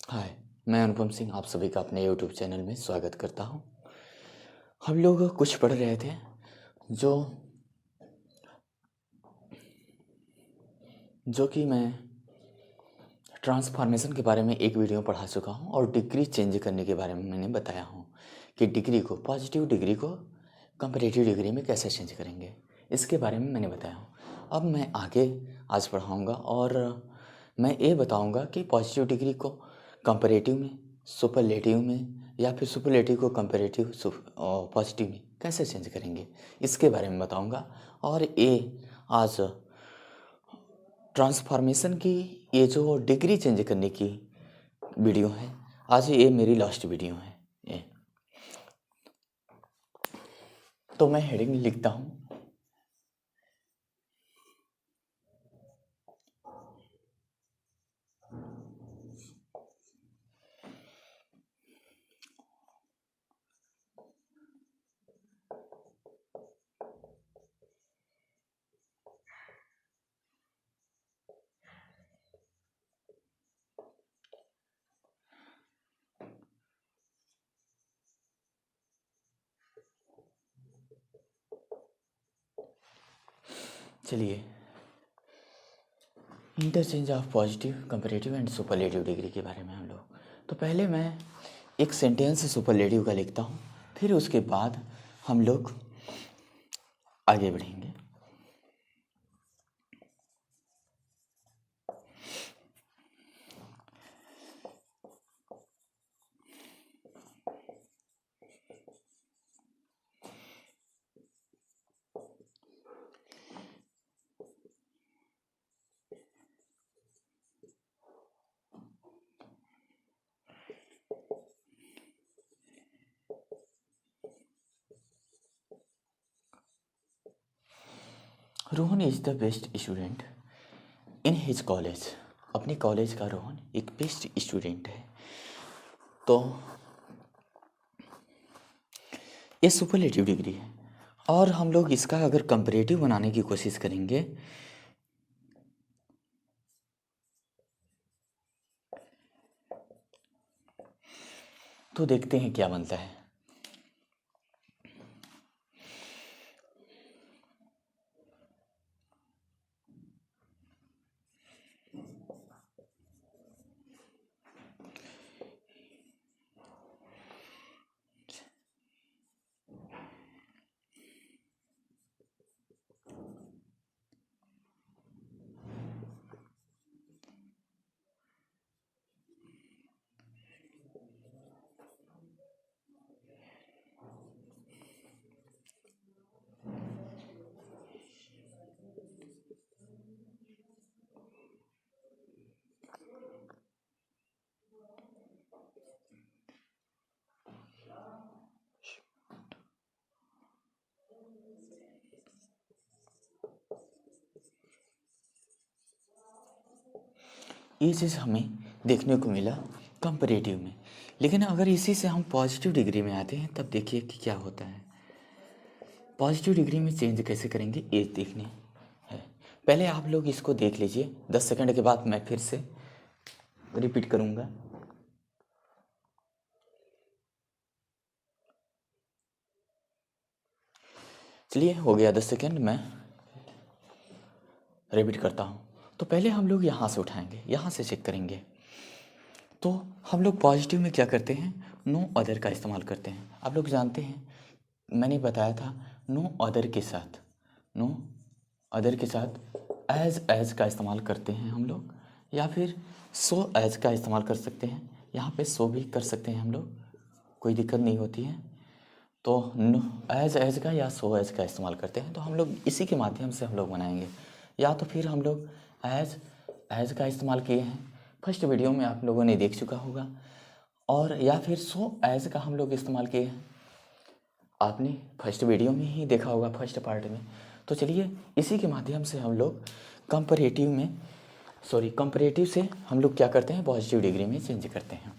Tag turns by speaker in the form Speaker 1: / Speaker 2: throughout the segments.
Speaker 1: हाय, मैं अनुपम सिंह आप सभी का अपने यूट्यूब चैनल में स्वागत करता हूँ। हम लोग कुछ पढ़ रहे थे जो जो कि मैं ट्रांसफॉर्मेशन के बारे में एक वीडियो पढ़ा चुका हूँ और डिग्री चेंज करने के बारे में मैंने बताया हूँ कि डिग्री को पॉजिटिव डिग्री को कंपैरेटिव डिग्री में कैसे चेंज करेंगे, इसके बारे में मैंने बताया हूँ। अब मैं आगे आज पढ़ाऊँगा और मैं ये बताऊँगा कि पॉजिटिव डिग्री को कंपैरेटिव में, सुपरलेटिव में या फिर सुपरलेटिव को कंपैरेटिव पॉजिटिव में कैसे चेंज करेंगे, इसके बारे में बताऊँगा। और ये आज ट्रांसफॉर्मेशन की ये जो डिग्री चेंज करने की वीडियो है, आज ये मेरी लास्ट वीडियो है ये। तो मैं हेडिंग लिखता हूँ, चलिए, interchange of positive comparative and superlative degree के बारे में हम लोग। तो पहले मैं एक सेंटेंस सुपरलेटिव का लिखता हूँ, फिर उसके बाद हम लोग आगे बढ़ेंगे। Rohan is the best student in his college. अपने कॉलेज का रोहन एक बेस्ट स्टूडेंट है। तो ये सुपरलेटिव डिग्री है और हम लोग इसका अगर कंपैरेटिव बनाने की कोशिश करेंगे तो देखते हैं क्या बनता है। ये चीज़ हमें देखने को मिला कंपैरेटिव में, लेकिन अगर इसी से हम पॉजिटिव डिग्री में आते हैं तब देखिए कि क्या होता है। पॉजिटिव डिग्री में चेंज कैसे करेंगे ये देखने है। पहले आप लोग इसको देख लीजिए, 10 सेकंड के बाद मैं फिर से रिपीट करूँगा। चलिए, हो गया 10 सेकंड, मैं रिपीट करता हूँ। तो पहले हम लोग यहाँ से उठाएंगे, यहाँ से चेक करेंगे। तो हम लोग पॉजिटिव में क्या करते हैं, नो अदर का इस्तेमाल करते हैं। आप लोग जानते हैं, मैंने बताया था नो अदर के साथ, नो अदर के साथ एज का इस्तेमाल करते हैं हम लोग, या फिर सो एज का इस्तेमाल कर सकते हैं। यहाँ पे सो भी कर सकते हैं हम लोग, कोई दिक्कत नहीं होती है। तो नो एज का या सो एज का इस्तेमाल करते हैं। तो हम लोग इसी के माध्यम से हम लोग बनाएंगे। या तो फिर हम लोग एज का इस्तेमाल किए हैं, फर्स्ट वीडियो में आप लोगों ने देख चुका होगा। और या फिर सो एज का हम लोग इस्तेमाल किए हैं, आपने फर्स्ट वीडियो में ही देखा होगा, फर्स्ट पार्ट में। तो चलिए, इसी के माध्यम से हम लोग कंपैरेटिव से हम लोग क्या करते हैं, पॉजिटिव डिग्री में चेंज करते हैं।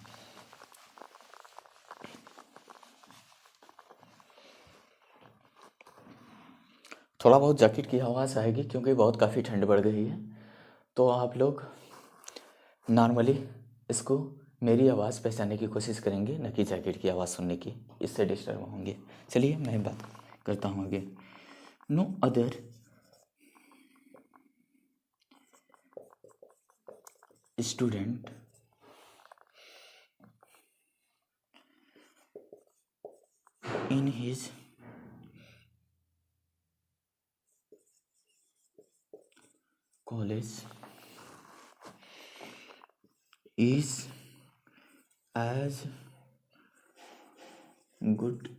Speaker 1: थोड़ा बहुत जैकेट की आवाज़ आएगी क्योंकि बहुत काफ़ी ठंड बढ़ गई है। तो आप लोग नॉर्मली इसको मेरी आवाज़ पहचानने की कोशिश करेंगे, न कि जैकेट की आवाज़ सुनने की, इससे डिस्टर्ब होंगे। चलिए मैं बात करता हूँ आगे। No other student in his college is as good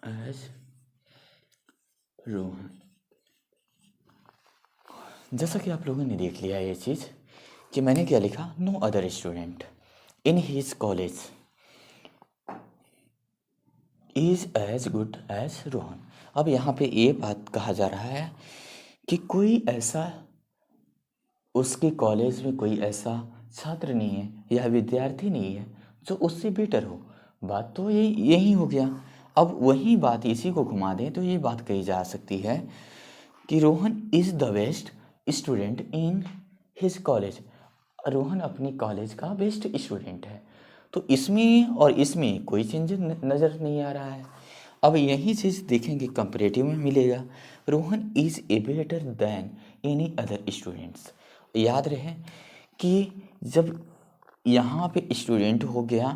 Speaker 1: as Rohan. जैसा कि आप लोगों ने देख लिया ये चीज़ कि मैंने क्या लिखा, no other student in his college is as good as Rohan. अब यहाँ पे ये बात कहा जा रहा है कि कोई ऐसा उसके कॉलेज में कोई ऐसा छात्र नहीं है या विद्यार्थी नहीं है जो उससे बेटर हो। बात तो यही हो गया। अब वही बात इसी को घुमा दें तो ये बात कही जा सकती है कि Rohan is the best student in his college. Rohan अपनी कॉलेज का बेस्ट स्टूडेंट है। तो इसमें और इसमें कोई चेंज नज़र नहीं आ रहा है। अब यही चीज़ देखेंगे कंपैरेटिव में मिलेगा, Rohan is a better than any other students. याद रहे कि जब यहाँ पे स्टूडेंट हो गया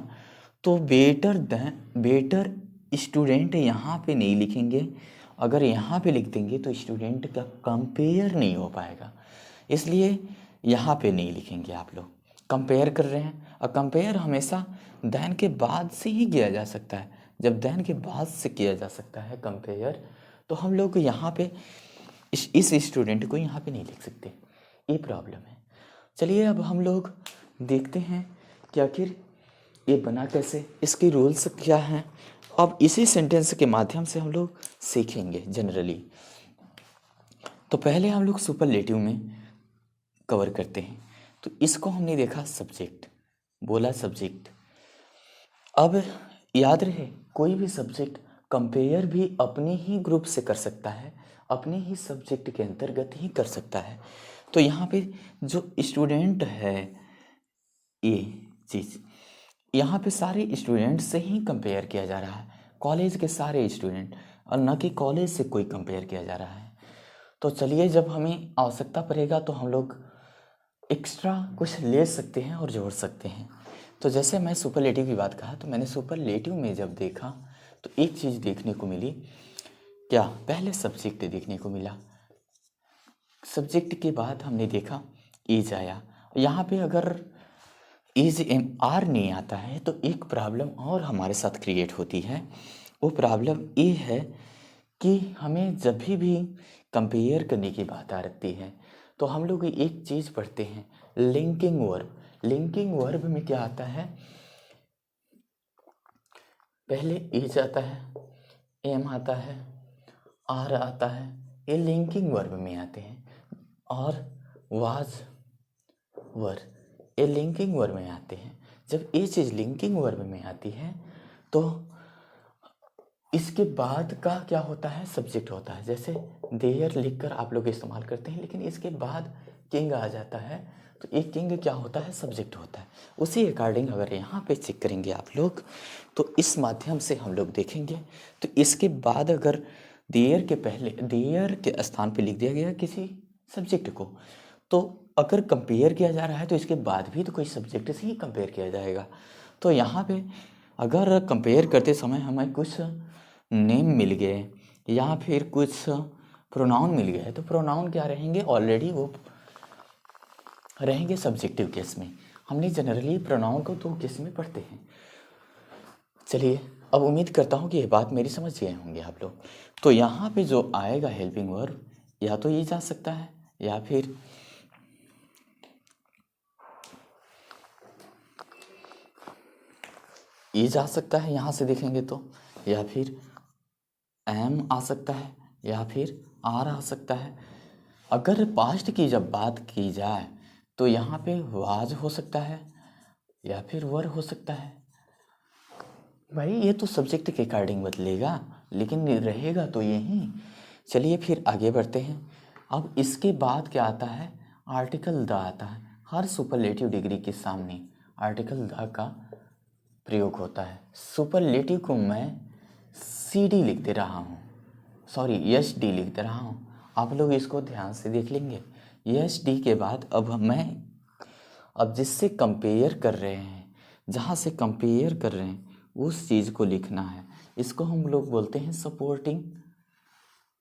Speaker 1: तो बेटर स्टूडेंट यहाँ पे नहीं लिखेंगे। अगर यहाँ पे लिख देंगे तो स्टूडेंट का कंपेयर नहीं हो पाएगा, इसलिए यहाँ पे नहीं लिखेंगे। आप लोग कंपेयर कर रहे हैं और कंपेयर हमेशा दैन के बाद से ही किया जा सकता है। जब दैन के बाद से किया जा सकता है कंपेयर, तो हम लोग यहाँ पे इस स्टूडेंट को यहाँ पे नहीं लिख सकते, ये प्रॉब्लम है। चलिए अब हम लोग देखते हैं कि आखिर ये बना कैसे, इसके रूल्स क्या हैं। अब इसी सेंटेंस के माध्यम से हम लोग सीखेंगे जनरली। तो पहले हम लोग सुपरलेटिव में कवर करते हैं। तो इसको हमने देखा सब्जेक्ट, बोला सब्जेक्ट। अब याद रहे कोई भी सब्जेक्ट कंपेयर भी अपने ही ग्रुप से कर सकता है, अपने ही सब्जेक्ट के अंतर्गत ही कर सकता है। तो यहाँ पे जो स्टूडेंट है, ये चीज़ यहाँ पे सारे स्टूडेंट से ही कंपेयर किया जा रहा है, कॉलेज के सारे स्टूडेंट, और न कि कॉलेज से कोई कंपेयर किया जा रहा है। तो चलिए जब हमें आवश्यकता पड़ेगा तो हम लोग एक्स्ट्रा कुछ ले सकते हैं और जोड़ सकते हैं। तो जैसे मैं सुपरलेटिव की बात कहा, तो मैंने सुपरलेटिव में जब देखा तो एक चीज़ देखने को मिली, क्या, पहले सब्जेक्ट देखने को मिला। सब्जेक्ट के बाद हमने देखा एज आया। यहाँ पे अगर एज एम आर नहीं आता है तो एक प्रॉब्लम और हमारे साथ क्रिएट होती है। वो प्रॉब्लम ये है कि हमें जब भी कंपेयर करने की बात आती है तो हम लोग एक चीज़ पढ़ते हैं, लिंकिंग वर्ब। लिंकिंग वर्ब में क्या आता है, पहले एज आता है, एम आता है, आर आता है, ये लिंकिंग वर्ब में आते हैं। और वाज, वर, ये लिंकिंग वर्ब में आते हैं। जब ये चीज़ लिंकिंग वर्ब में आती है तो इसके बाद का क्या होता है, सब्जेक्ट होता है। जैसे देयर लिखकर आप लोग इस्तेमाल करते हैं, लेकिन इसके बाद किंग आ जाता है तो एक किंग क्या होता है, सब्जेक्ट होता है। उसी अकॉर्डिंग अगर यहाँ पे चेक करेंगे आप लोग तो इस माध्यम से हम लोग देखेंगे। तो इसके बाद अगर देयर के पहले, देयर के स्थान पे लिख दिया गया किसी सब्जेक्ट को, तो अगर कंपेयर किया जा रहा है तो इसके बाद भी तो कोई सब्जेक्ट से ही कंपेयर किया जाएगा। तो यहाँ पे अगर कंपेयर करते समय हमें कुछ नेम मिल गए या फिर कुछ प्रोनाउन मिल गए, तो प्रोनाउन क्या रहेंगे, ऑलरेडी वो रहेंगे सब्जेक्टिव केस में। हमने जनरली प्रोनाउन को दो केस में पढ़ते हैं। चलिए अब उम्मीद करता हूँ कि ये बात मेरी समझ गए होंगे आप लोग। तो यहाँ पे जो आएगा हेल्पिंग वर्ब, या तो ये जा सकता है या फिर ये जा सकता है, यहाँ से देखेंगे तो, या फिर एम आ सकता है या फिर आर आ सकता है। अगर पास्ट की जब बात की जाए तो यहाँ पे वाज हो सकता है या फिर वर हो सकता है। भाई ये तो सब्जेक्ट के अकॉर्डिंग बदलेगा, लेकिन रहेगा तो यही। चलिए फिर आगे बढ़ते हैं। अब इसके बाद क्या आता है, आर्टिकल द आता है। हर सुपरलेटिव डिग्री के सामने आर्टिकल द का प्रयोग होता है। सुपरलेटिव को मैं सी डी लिख दे रहा हूँ, सॉरी एच डी लिख दे रहा हूँ। आप लोग इसको ध्यान से देख लेंगे। एच डी के बाद अब जिससे कंपेयर कर रहे हैं, जहाँ से कंपेयर कर रहे हैं उस चीज़ को लिखना है। इसको हम लोग बोलते हैं सपोर्टिंग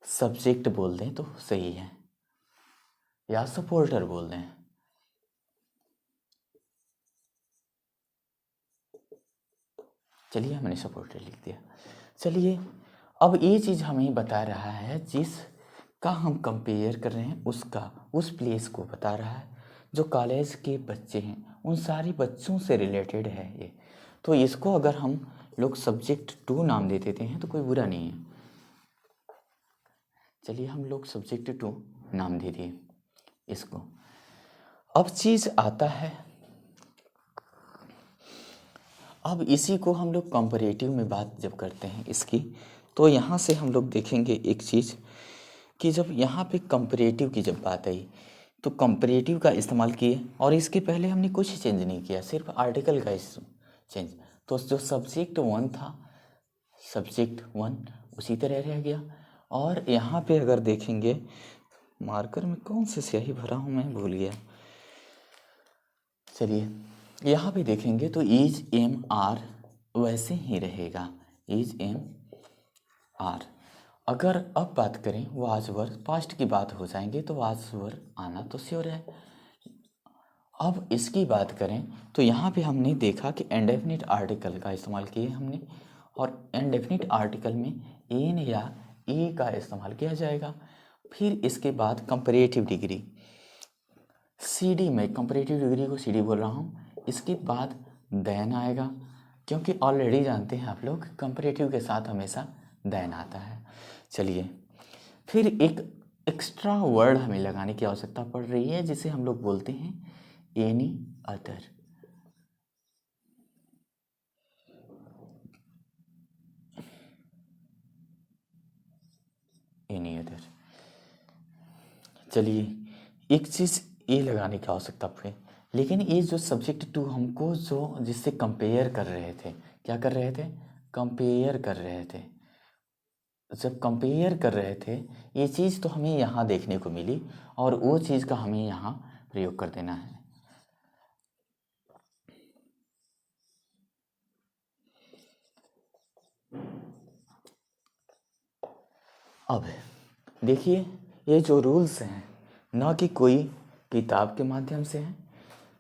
Speaker 1: सब्जेक्ट बोल दें तो सही है, या सपोर्टर बोल दें। चलिए हमने सपोर्टर लिख दिया। चलिए अब ये चीज़ हमें बता रहा है जिसका हम कंपेयर कर रहे हैं उसका, उस प्लेस को बता रहा है। जो कॉलेज के बच्चे हैं उन सारे बच्चों से रिलेटेड है ये। तो इसको अगर हम लोग सब्जेक्ट 2 नाम दे देते हैं तो कोई बुरा नहीं है। चलिए हम लोग सब्जेक्ट 2 नाम दे दिए इसको। अब चीज़ आता है, अब इसी को हम लोग कंपैरेटिव में बात जब करते हैं इसकी, तो यहाँ से हम लोग देखेंगे एक चीज़ कि जब यहाँ पे कंपैरेटिव की जब बात आई तो कंपैरेटिव का इस्तेमाल किए और इसके पहले हमने कुछ चेंज नहीं किया, सिर्फ आर्टिकल का चेंज। तो जो सब्जेक्ट 1 था, सब्जेक्ट 1 उसी तरह रह गया। और यहाँ पे अगर देखेंगे, मार्कर में कौन से स्याही भरा हूँ मैं भूल गया। चलिए यहाँ पे देखेंगे तो इज एम आर वैसे ही रहेगा, इज एम आर। अगर अब बात करें वाज वर, पास्ट की बात हो जाएंगे तो वाज वर आना तो श्योर है। अब इसकी बात करें तो यहाँ पे हमने देखा कि इंडेफिनिट आर्टिकल का इस्तेमाल किए हमने, और इंडेफिनिट आर्टिकल में एन या ए का इस्तेमाल किया जाएगा। फिर इसके बाद कंपैरेटिव डिग्री, सी डी में कंपैरेटिव डिग्री को सी डी बोल रहा हूँ। इसके बाद देन आएगा, क्योंकि ऑलरेडी जानते हैं आप लोग कंपैरेटिव के साथ हमेशा देन आता है। चलिए फिर एक एक्स्ट्रा वर्ड हमें लगाने की आवश्यकता पड़ रही है जिसे हम लोग बोलते हैं एनी अदर। एनी अदर, चलिए एक चीज़ ये लगाने की आवश्यकता पड़े, लेकिन ये जो सब्जेक्ट 2 हमको जो जिससे कंपेयर कर रहे थे, क्या कर रहे थे, कंपेयर कर रहे थे। जब कंपेयर कर रहे थे ये चीज़ तो हमें यहाँ देखने को मिली और वो चीज़ का हमें यहाँ प्रयोग कर देना है। अब देखिए ये जो रूल्स हैं ना कि कोई किताब के माध्यम से हैं,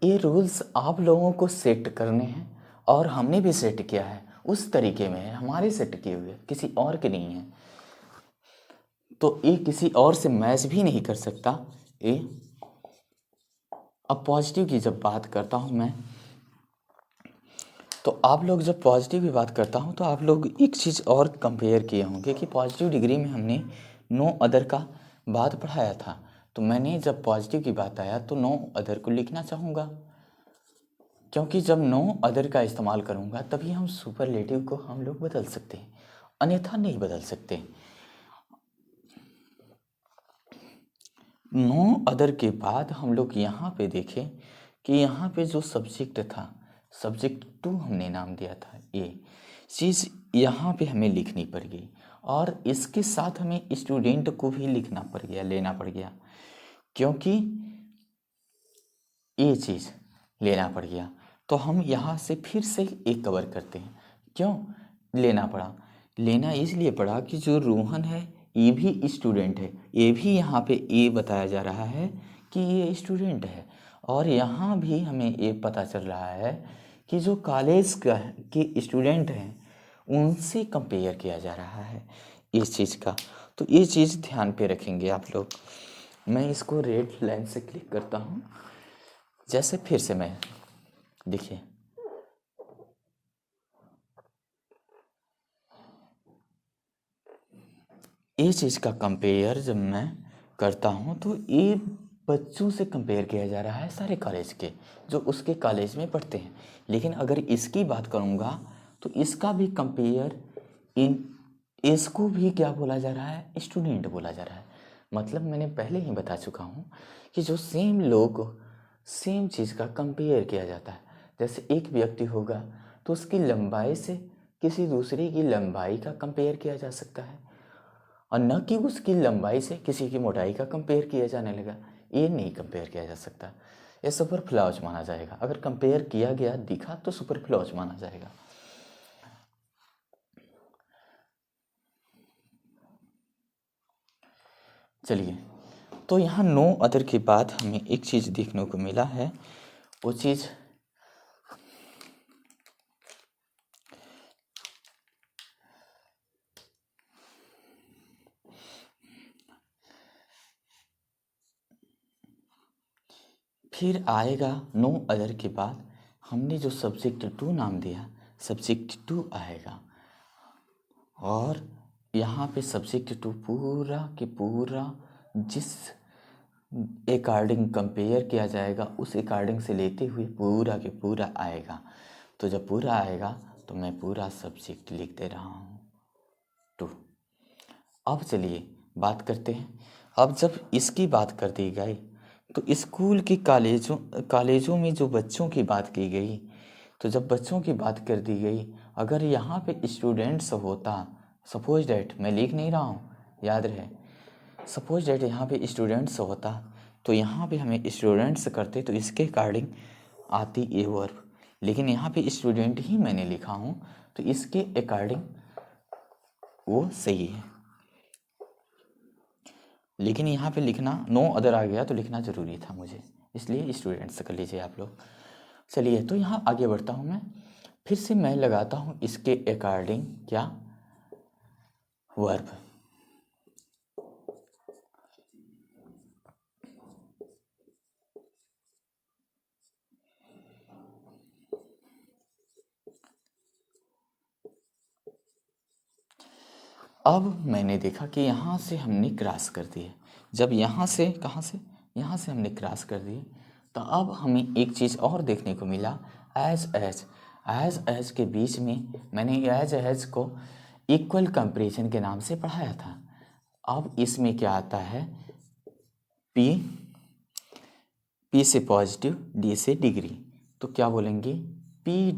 Speaker 1: ये रूल्स आप लोगों को सेट करने हैं और हमने भी सेट किया है, उस तरीके में है, हमारे सेट किए हुए, किसी और के नहीं है। तो ये किसी और से मैच भी नहीं कर सकता ये। अब पॉजिटिव की जब बात करता हूँ मैं, तो आप लोग जब पॉजिटिव की बात करता हूँ तो आप लोग एक चीज़ और कंपेयर किए होंगे कि पॉजिटिव डिग्री में हमने नो अदर का बात पढ़ाया था। तो मैंने जब पॉजिटिव की बात आया तो नो अदर को लिखना चाहूँगा, क्योंकि जब नो अदर का इस्तेमाल करूँगा तभी हम सुपरलेटिव को हम लोग बदल सकते हैं, अन्यथा नहीं बदल सकते। नो अदर के बाद हम लोग यहाँ पे देखें कि यहाँ पे जो सब्जेक्ट था, सब्जेक्ट 2 हमने नाम दिया था, ये चीज़ यहाँ पे हमें लिखनी पड़ गई और इसके साथ हमें स्टूडेंट को भी लिखना पड़ गया, लेना पड़ गया, क्योंकि ये चीज़ लेना पड़ गया। तो हम यहाँ से फिर से एक कवर करते हैं। क्यों लेना पड़ा, लेना इसलिए पड़ा कि जो रोहन है ये भी स्टूडेंट है, ये भी यहाँ पे ये बताया जा रहा है कि ये स्टूडेंट है, और यहाँ भी हमें ये पता चल रहा है कि जो कॉलेज के स्टूडेंट हैं उनसे कंपेयर किया जा रहा है इस चीज़ का। तो ये चीज़ ध्यान पे रखेंगे आप लोग। मैं इसको रेड लाइन से क्लिक करता हूँ, जैसे फिर से मैं देखिए ये चीज़ का कंपेयर जब मैं करता हूँ तो ये बच्चों से कंपेयर किया जा रहा है सारे कॉलेज के जो उसके कॉलेज में पढ़ते हैं। लेकिन अगर इसकी बात करूँगा तो इसका भी कंपेयर इसको भी क्या बोला जा रहा है, स्टूडेंट बोला जा रहा है। मतलब मैंने पहले ही बता चुका हूँ कि जो सेम लोग सेम चीज़ का कंपेयर किया जाता है। जैसे एक व्यक्ति होगा तो उसकी लंबाई से किसी दूसरे की लंबाई का कंपेयर किया जा सकता है, और न कि उसकी लंबाई से किसी की मोटाई का कंपेयर किया जाने लगा। ये नहीं कंपेयर किया जा सकता, ये सुपरफ्लॉज माना जाएगा। अगर कंपेयर किया गया दिखा तो सुपरफ्लॉज माना जाएगा। चलिए, तो यहाँ नो अदर के बाद हमें एक चीज़ देखने को मिला है। वो चीज़ फिर आएगा नो अदर के बाद हमने जो सब्जेक्ट टू नाम दिया, सब्जेक्ट टू आएगा, और यहाँ पे सब्जेक्ट टू पूरा के पूरा जिस अकॉर्डिंग कंपेयर किया जाएगा उस अकॉर्डिंग से लेते हुए पूरा के पूरा आएगा। तो जब पूरा आएगा तो मैं पूरा सब्जेक्ट लिख दे रहा हूँ टू। अब चलिए बात करते हैं। अब जब इसकी बात कर दी गई तो स्कूल की कॉलेजों में जो बच्चों की बात की गई, तो जब बच्चों की बात कर दी गई, अगर यहाँ पे स्टूडेंट्स होता, सपोज डैट, मैं लिख नहीं रहा हूँ, याद रहे, सपोज डैट यहाँ पे स्टूडेंट्स होता तो यहाँ पे हमें स्टूडेंट्स करते तो इसके अकॉर्डिंग आती ए वर्ब, लेकिन यहाँ पे स्टूडेंट ही मैंने लिखा हूँ तो इसके अकॉर्डिंग वो सही है। लेकिन यहाँ पे लिखना नो अदर आ गया तो लिखना ज़रूरी था मुझे, इसलिए स्टूडेंट्स कर लीजिए आप लोग। चलिए, तो यहाँ आगे बढ़ता हूँ मैं, फिर से मैं लगाता हूँ इसके अकॉर्डिंग क्या, वर्ब। अब मैंने देखा कि यहाँ से हमने क्रॉस कर दिए। जब यहाँ से, कहाँ से, यहाँ से हमने क्रॉस कर दिए, तो अब हमें एक चीज़ और देखने को मिला, एज के बीच में मैंने एज को इक्वल कंपैरिजन के नाम से पढ़ाया था। अब इसमें क्या आता है, पी से पॉजिटिव, डी से डिग्री, तो क्या बोलेंगे, पी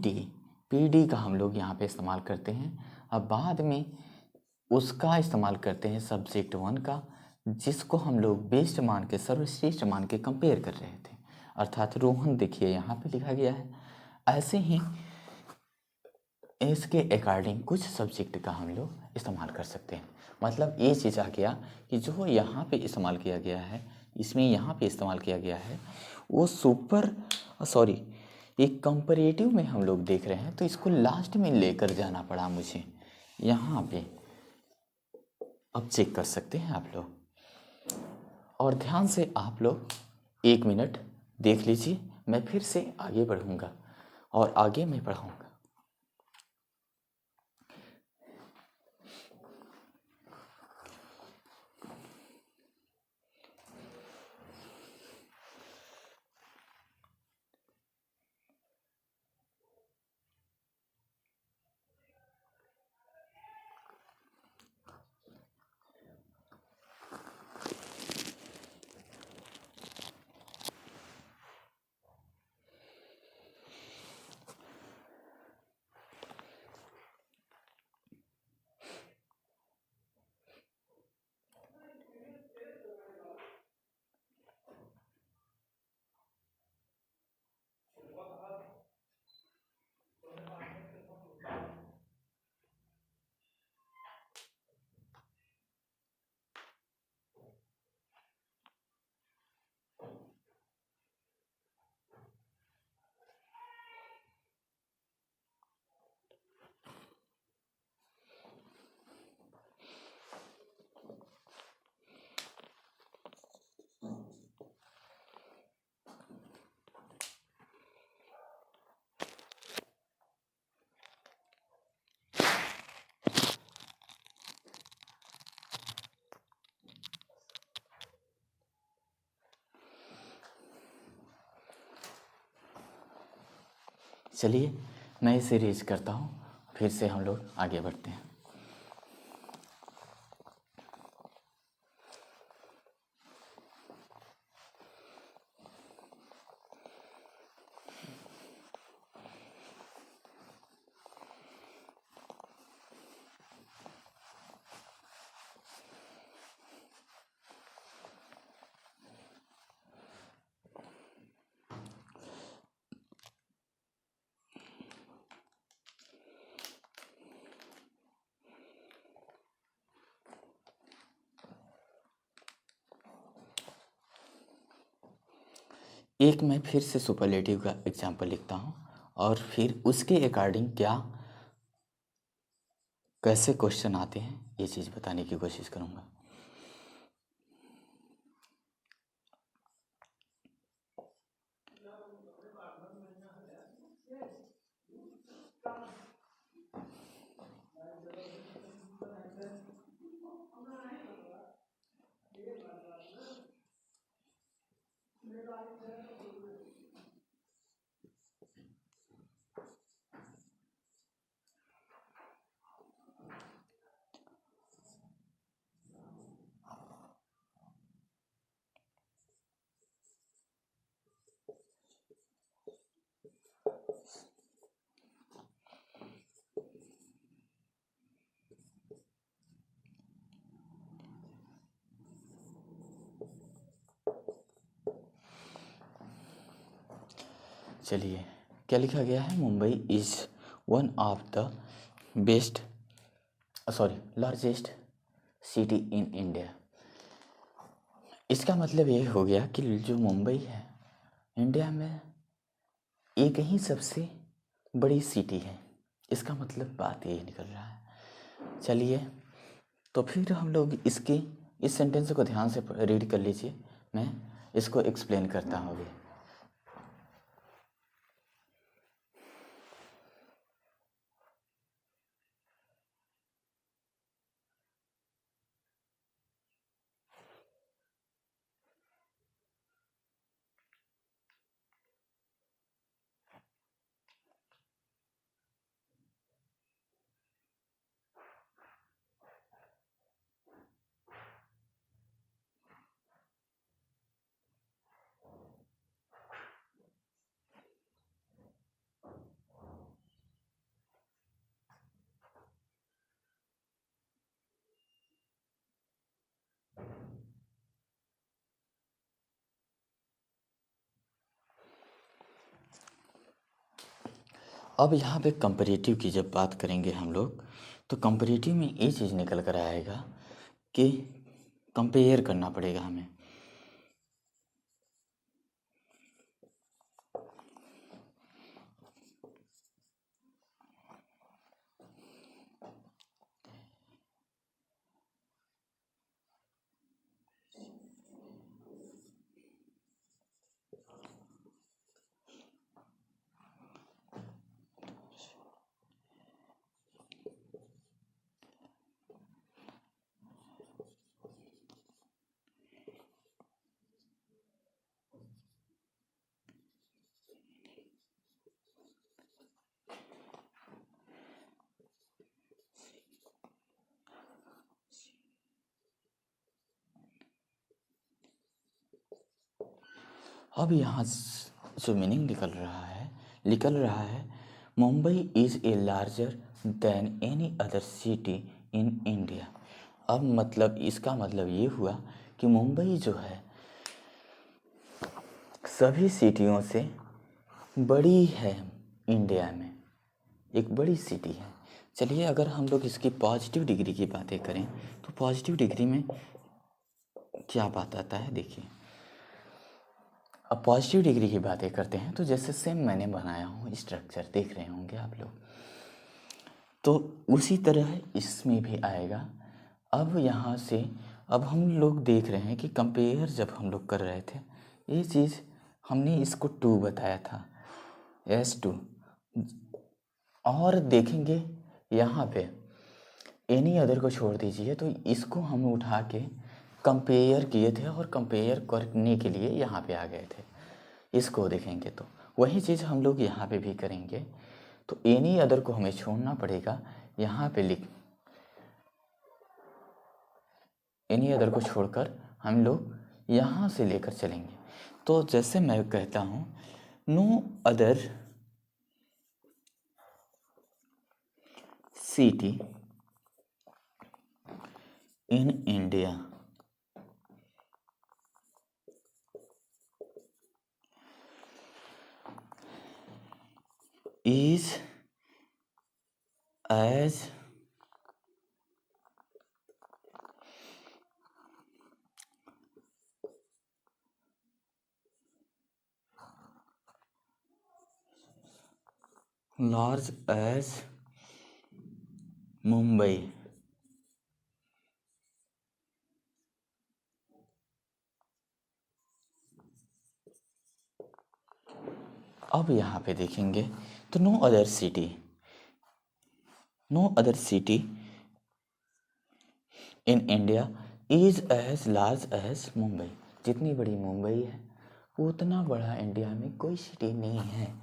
Speaker 1: डी का हम लोग यहाँ पे इस्तेमाल करते हैं। अब बाद में उसका इस्तेमाल करते हैं सब्जेक्ट वन का, जिसको हम लोग बेस्ट मान के, सर्वश्रेष्ठ मान के कंपेयर कर रहे थे, अर्थात रोहन देखिए यहाँ पे लिखा गया है। ऐसे ही इसके अकॉर्डिंग कुछ सब्जेक्ट का हम लोग इस्तेमाल कर सकते हैं। मतलब ये चीज़ आ गया कि जो यहाँ पे इस्तेमाल किया गया है, इसमें यहाँ पे इस्तेमाल किया गया है, वो एक कंपैरेटिव में हम लोग देख रहे हैं, तो इसको लास्ट में लेकर जाना पड़ा मुझे यहाँ पे। अब चेक कर सकते हैं आप लोग, और ध्यान से आप लोग 1 मिनट देख लीजिए, मैं फिर से आगे बढ़ूँगा और आगे मैं पढ़ाऊँगा। चलिए, मैं इसे रेज करता हूँ, फिर से हम लोग आगे बढ़ते हैं। एक मैं फिर से सुपरलेटिव का एग्जाम्पल लिखता हूँ और फिर उसके अकॉर्डिंग क्या कैसे क्वेश्चन आते हैं ये चीज़ बताने की कोशिश करूँगा। चलिए, क्या लिखा गया है? Mumbai is one of the best largest city in India. इसका मतलब ये हो गया कि जो मुंबई है इंडिया में एक ही सबसे बड़ी सिटी है। इसका मतलब बात यही निकल रहा है। चलिए, तो फिर हम लोग इसके इस सेंटेंस को ध्यान से रीड कर लीजिए। मैं इसको एक्सप्लेन करता हूँ अभी। अब यहाँ पे कंपैरेटिव की जब बात करेंगे हम लोग, तो कंपैरेटिव में ये चीज़ निकल कर आएगा कि कंपेयर करना पड़ेगा हमें। अब यहाँ जो मीनिंग निकल रहा है Mumbai is a larger than any other city in India. अब मतलब इसका मतलब ये हुआ कि मुंबई जो है सभी सिटियों से बड़ी है इंडिया में, एक बड़ी सिटी है। चलिए, अगर हम लोग इसकी पॉजिटिव डिग्री की बातें करें तो पॉजिटिव डिग्री में क्या बात आता है देखिए। अब पॉजिटिव डिग्री की बातें करते हैं तो जैसे सेम मैंने बनाया हूँ स्ट्रक्चर देख रहे होंगे आप लोग, तो उसी तरह इसमें भी आएगा। अब यहाँ से अब हम लोग देख रहे हैं कि कंपेयर जब हम लोग कर रहे थे ये चीज़ हमने इसको 2 बताया था, S2। और देखेंगे यहाँ पे एनी अदर को छोड़ दीजिए तो इसको हम उठा के कंपेयर किए थे और कंपेयर करने के लिए यहाँ पे आ गए थे। इसको देखेंगे तो वही चीज़ हम लोग यहाँ पे भी करेंगे। तो एनी अदर को हमें छोड़ना पड़ेगा, यहाँ पे एनी अदर को छोड़कर हम लोग यहाँ से लेकर चलेंगे। तो जैसे मैं कहता हूँ no other city in India is as large as Mumbai. अब यहाँ पे देखेंगे तो no other city in India is as large as Mumbai. जितनी बड़ी मुंबई है उतना बड़ा इंडिया में कोई सिटी नहीं है।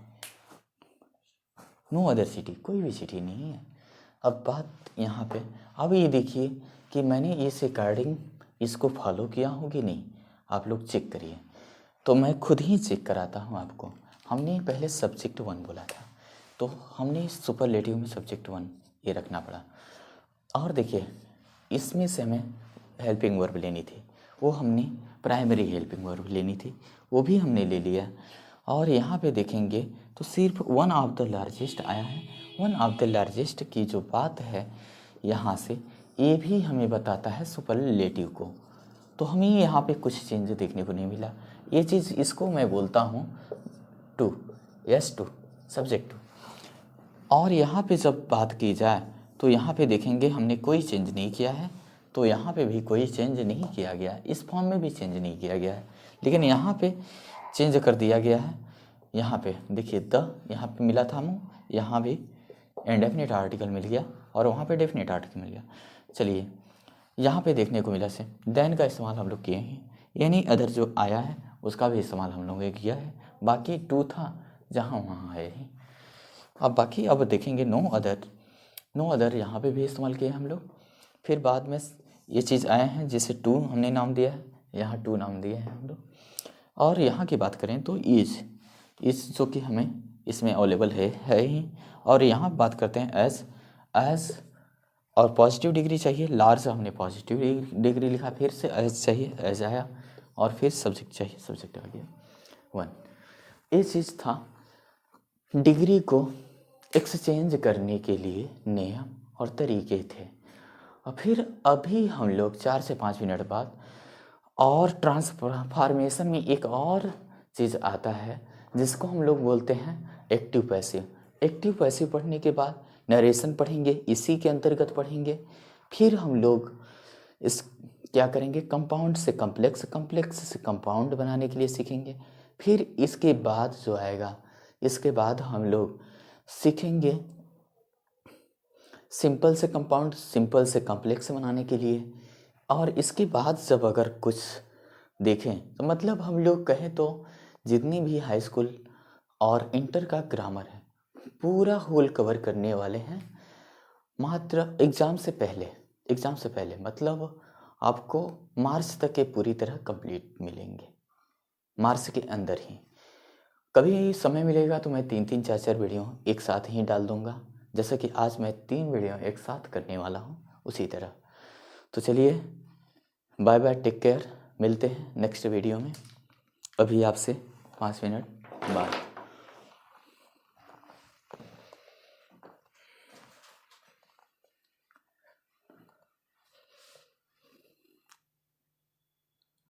Speaker 1: नो अदर सिटी, कोई भी सिटी नहीं है। अब बात यहाँ पे, अब ये देखिए कि मैंने इस अकॉर्डिंग इसको फॉलो किया हो कि नहीं, आप लोग चेक करिए। तो मैं खुद ही चेक कराता हूँ आपको। हमने पहले सब्जेक्ट 1 बोला था, तो हमने सुपरलेटिव में सब्जेक्ट 1 ये रखना पड़ा। और देखिए इसमें से हमें हेल्पिंग वर्ब लेनी थी, वो हमने प्राइमरी हेल्पिंग वर्ब लेनी थी, वो भी हमने ले लिया। और यहाँ पे देखेंगे तो सिर्फ वन ऑफ द लार्जेस्ट आया है। वन ऑफ द लार्जेस्ट की जो बात है यहाँ से, ये भी हमें बताता है सुपरलेटिव को। तो हमें यहाँ पे कुछ चेंज देखने को नहीं मिला। ये चीज़, इसको मैं बोलता हूँ to, yes to, subject to. और यहाँ पे जब बात की जाए तो यहाँ पे देखेंगे हमने कोई चेंज नहीं किया है, तो यहाँ पे भी कोई चेंज नहीं किया गया है, इस फॉर्म में भी चेंज नहीं किया गया है, लेकिन यहाँ पे चेंज कर दिया गया है। यहाँ पे देखिए द, यहाँ पे मिला था हमें, यहाँ भी इंडेफिनिट आर्टिकल मिल गया और वहाँ पे डेफिनिट आर्टिकल मिल गया। चलिए यहाँ पे देखने को मिला से देन का इस्तेमाल हम लोग किए हैं, यानी अदर जो आया है उसका भी इस्तेमाल हम लोगों ने किया है। बाकी टू था जहाँ वहाँ है ही। अब बाकी अब देखेंगे नो अदर यहाँ पे भी इस्तेमाल किए हम लोग। फिर बाद में ये चीज़ आए हैं जिसे टू हमने नाम दिया है, यहाँ टू नाम दिए हैं हम लोग। और यहाँ की बात करें तो इज जो कि हमें इसमें अवेलेबल है ही। और यहाँ बात करते हैं एज और पॉजिटिव डिग्री चाहिए, लार्ज हमने पॉजिटिव डिग्री लिखा, फिर से एज चाहिए, एज आया, और फिर सब्जेक्ट चाहिए, सब्जेक्ट आ गया 1। ये चीज़ था डिग्री को एक्सचेंज करने के लिए नियम और तरीके थे। और फिर अभी हम लोग 4 से 5 मिनट बाद और ट्रांसफॉर्मेशन में एक और चीज़ आता है जिसको हम लोग बोलते हैं एक्टिव पैसिव। एक्टिव पैसिव पढ़ने के बाद नरेशन पढ़ेंगे, इसी के अंतर्गत पढ़ेंगे। फिर हम लोग इस क्या करेंगे, कंपाउंड से कम्प्लेक्स, कम्प्लेक्स से कंपाउंड बनाने के लिए सीखेंगे। फिर इसके बाद जो आएगा, इसके बाद हम लोग सीखेंगे सिंपल से कंपाउंड, सिंपल से कॉम्प्लेक्स बनाने के लिए। और इसके बाद जब अगर कुछ देखें तो मतलब हम लोग कहें तो जितनी भी हाई स्कूल और इंटर का ग्रामर है पूरा होल कवर करने वाले हैं मात्र एग्ज़ाम से पहले। मतलब आपको मार्च तक के पूरी तरह कंप्लीट मिलेंगे, मार्च के अंदर ही। कभी समय मिलेगा तो मैं 3-3 4-4 वीडियो एक साथ ही डाल दूंगा, जैसा कि आज मैं 3 वीडियो एक साथ करने वाला हूँ उसी तरह। तो चलिए बाय बाय, टेक केयर, मिलते हैं नेक्स्ट वीडियो में। अभी आपसे 5 मिनट बाद।